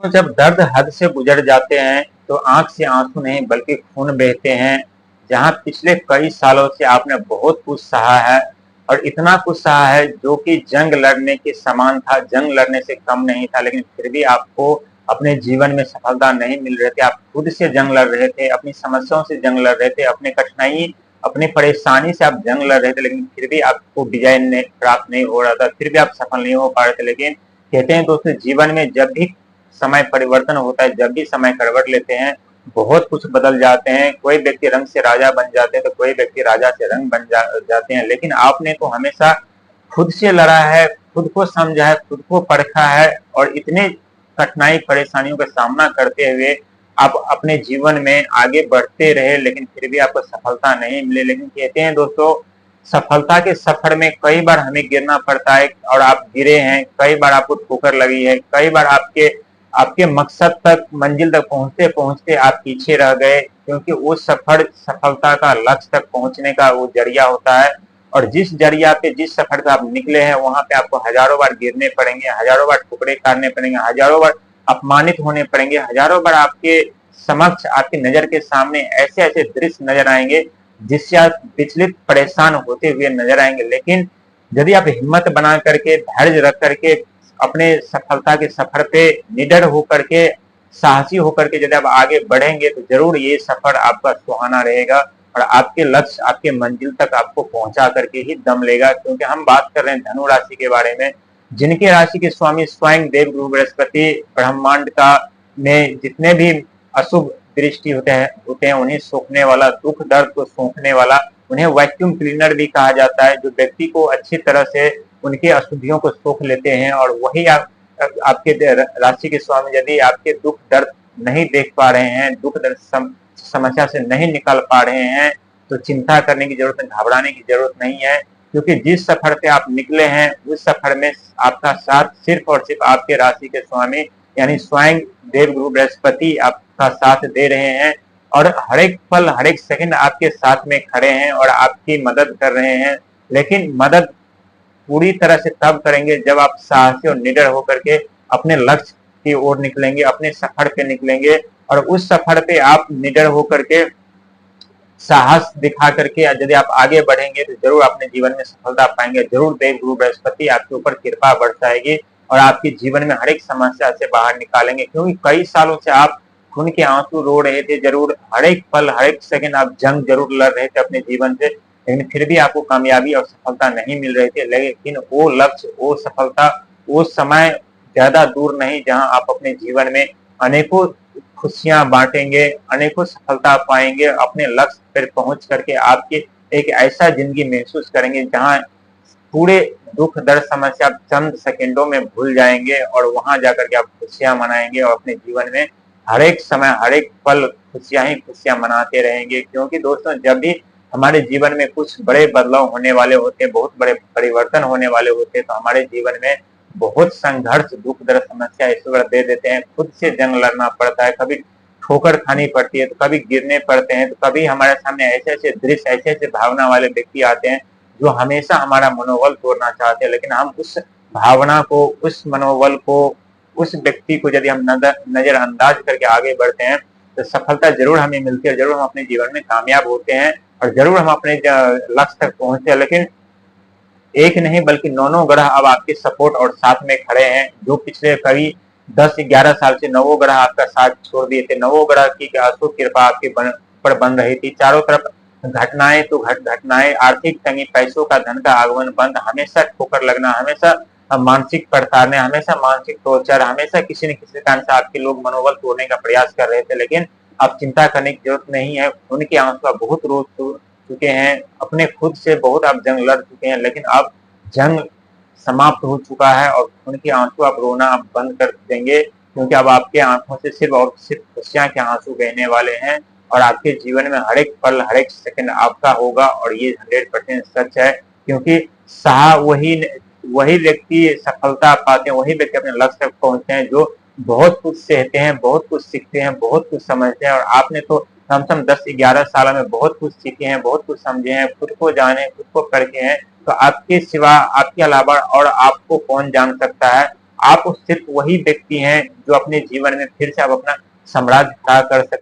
तो जब दर्द हद से गुजर जाते हैं तो आंख से आंसू नहीं बल्कि खून बहते हैं। जहां पिछले कई सालों से आपने बहुत कुछ सहा है और इतना कुछ सहा है जो कि जंग लड़ने के समान था, जंग लड़ने से कम नहीं था, लेकिन फिर भी आपको अपने जीवन में सफलता नहीं मिल रहे थे। आप खुद से जंग लड़ रहे थे, अपनी समस्याओं से जंग लड़ रहे थे, अपने कठिनाई अपनी परेशानी से आप जंग लड़ रहे थे, लेकिन फिर भी आपको डिजाइन प्राप्त नहीं हो रहा था, फिर भी आप सफल नहीं हो पा रहे थे। लेकिन कहते हैं दोस्तों, जीवन में जब भी समय परिवर्तन होता है, जब भी समय करवट लेते हैं, बहुत कुछ बदल जाते हैं। कोई व्यक्ति रंग से राजा बन जाते हैं तो कोई व्यक्ति राजा से रंग बन जाते हैं। लेकिन आपने तो हमेशा खुद से लड़ा है, खुद को समझा है, खुद को परखा है और इतने कठिनाई परेशानियों का सामना करते हुए आप अपने जीवन में आगे बढ़ते रहे, लेकिन फिर भी आपको सफलता नहीं मिले। लेकिन कहते हैं दोस्तों, सफलता के सफर में कई बार हमें गिरना पड़ता है और आप गिरे हैं, कई बार आपको ठोकर लगी है, कई बार आपके आपके मकसद तक, मंजिल तक पहुंचते पहुंचते आप पीछे रह गए, क्योंकि वो सफर सफलता का लक्ष्य तक पहुंचने का वो जरिया होता है। और जिस जरिया पे, जिस सफर पे आप निकले हैं, वहां पे आपको हजारों बार गिरने पड़ेंगे, हजारों बार ठुकरे खाने पड़ेंगे, हजारों बार अपमानित होने पड़ेंगे, हजारों बार आपके समक्ष, आपकी नजर के सामने ऐसे ऐसे दृश्य नजर आएंगे जिससे आप विचलित, परेशान होते हुए नजर आएंगे। लेकिन यदि आप हिम्मत बना करके, धैर्य रख करके अपने सफलता के सफर पे निडर होकर के, साहसी होकर के यदि आप आगे बढ़ेंगे तो जरूर ये सफर आपका सुहाना रहेगा और आपके लक्ष्य, आपके मंजिल तक आपको पहुंचा करके ही दम लेगा। क्योंकि हम बात कर रहे हैं धनु राशि के बारे में, जिनके राशि के स्वामी स्वयं देव गुरु बृहस्पति, ब्रह्मांड का में जितने भी अशुभ दृष्टि होते हैं उन्हें सोखने वाला, दुख दर्द को सोखने वाला, उन्हें वैक्यूम क्लीनर भी कहा जाता है, जो व्यक्ति को अच्छी तरह से उनकी अशुद्धियों को सोख लेते हैं। और वही आपके राशि के स्वामी यदि आपके दुख दर्द नहीं देख पा रहे हैं, दुख दर्द समस्या से नहीं निकल पा रहे हैं, तो चिंता करने की जरूरत नहीं, घबराने की जरूरत नहीं है। क्योंकि जिस सफर पे आप निकले हैं उस सफर में आपका साथ सिर्फ और सिर्फ आपके राशि के स्वामी यानी स्वयं देव गुरु बृहस्पति आपका साथ दे रहे हैं और हर एक पल, हर एक सेकंड आपके साथ में खड़े हैं और आपकी मदद कर रहे हैं। लेकिन मदद पूरी तरह से तब करेंगे जब आप साहसी और निडर होकर के अपने लक्ष्य की ओर निकलेंगे, अपने सफर पे निकलेंगे। और उस सफर पे आप निडर होकर के, साहस दिखा करके यदि आप आगे बढ़ेंगे तो जरूर अपने जीवन में सफलता पाएंगे। जरूर देव गुरु बृहस्पति आपके ऊपर कृपा बरसाएगी और आपके जीवन में हर एक समस्या से बाहर निकालेंगे। क्योंकि कई सालों से आप खून के आंसू रो रहे थे, जरूर हर एक पल, हर एक सेकंड आप जंग जरूर लड़ रहे थे अपने जीवन से, लेकिन फिर भी आपको कामयाबी और सफलता नहीं मिल रही थी। लेकिन वो लक्ष्य, वो सफलता, वो समय ज्यादा दूर नहीं जहां आप अपने जीवन में अनेकों खुशियां बांटेंगे, अनेकों सफलता पाएंगे, अपने लक्ष्य पर पहुंच करके आपके एक ऐसा जिंदगी महसूस करेंगे जहां पूरे दुख दर्द समस्या आप चंद सेकंडों में भूल जाएंगे और वहां जाकर के आप खुशियां मनाएंगे और अपने जीवन में हर एक समय, हर एक पल खुशियां ही खुशियां मनाते रहेंगे। क्योंकि दोस्तों, जब भी हमारे जीवन में कुछ बड़े बदलाव होने वाले होते हैं, बहुत बड़े परिवर्तन होने वाले होते हैं, तो हमारे जीवन में बहुत संघर्ष, दुख दर्द समस्या ईश्वर दे देते हैं, खुद से जंग लड़ना पड़ता है, कभी ठोकर खानी पड़ती है, तो कभी गिरने पड़ते हैं, तो कभी हमारे सामने ऐसे ऐसे दृश्य, ऐसे ऐसे भावना वाले व्यक्ति आते हैं जो हमेशा हमारा मनोबल तोड़ना चाहते हैं। लेकिन हम उस भावना को, उस मनोबल को, उस व्यक्ति को यदि हम नजरअंदाज करके आगे बढ़ते हैं तो सफलता जरूर हमें मिलती है, जरूर हम अपने जीवन में कामयाब होते हैं और जरूर हम अपने लक्ष्य तक पहुंचते हैं। लेकिन एक नहीं बल्कि 9 ग्रह अब आपके सपोर्ट और साथ में खड़े हैं। जो पिछले कभी 10-11 साल से 9 ग्रह आपका साथ छोड़ दिए थे, 9 ग्रह की अशुभ कृपा आपके पर बन रही थी, चारों तरफ घटनाएं तो घटनाएं, आर्थिक तंगी, पैसों का, धन का आगमन बंद, हमेशा ठोकर लगना, हमेशा मानसिक प्रताड़ना, हमेशा मानसिक टॉर्चर, हमेशा किसी न किसी कारण से आपके लोग मनोबल तोड़ने का प्रयास कर रहे थे। लेकिन अब चिंता करने की जरूरत नहीं है, उनके आंसू आप बहुत रो चुके हैं, अपने खुद से बहुत आप जंग लड़ चुके हैं, लेकिन अब जंग समाप्त हो चुका है और उनके आंसू आप रोना आप बंद कर देंगे। क्योंकि अब आपके आंखों से सिर्फ और सिर्फ खुशियां के आंसू बहने वाले हैं और आपके जीवन में हर एक पल, हर एक सेकंड आपका होगा और ये 100% सच है। क्योंकि वही व्यक्ति सफलता पाते हैं, वही व्यक्ति अपने लक्ष्य तक पहुंचते हैं जो बहुत कुछ सहते हैं, बहुत कुछ सीखते हैं, बहुत कुछ समझते हैं। और आपने तो कम से कम 10-11 साल में बहुत कुछ सीखे हैं, बहुत कुछ समझे हैं, खुद को जाने, खुद को करके हैं। तो आपके सिवा, आपके अलावा और आपको कौन जान सकता है। आप सिर्फ वही व्यक्ति हैं जो अपने जीवन में फिर से आप अपना साम्राज्य खड़ा कर सकते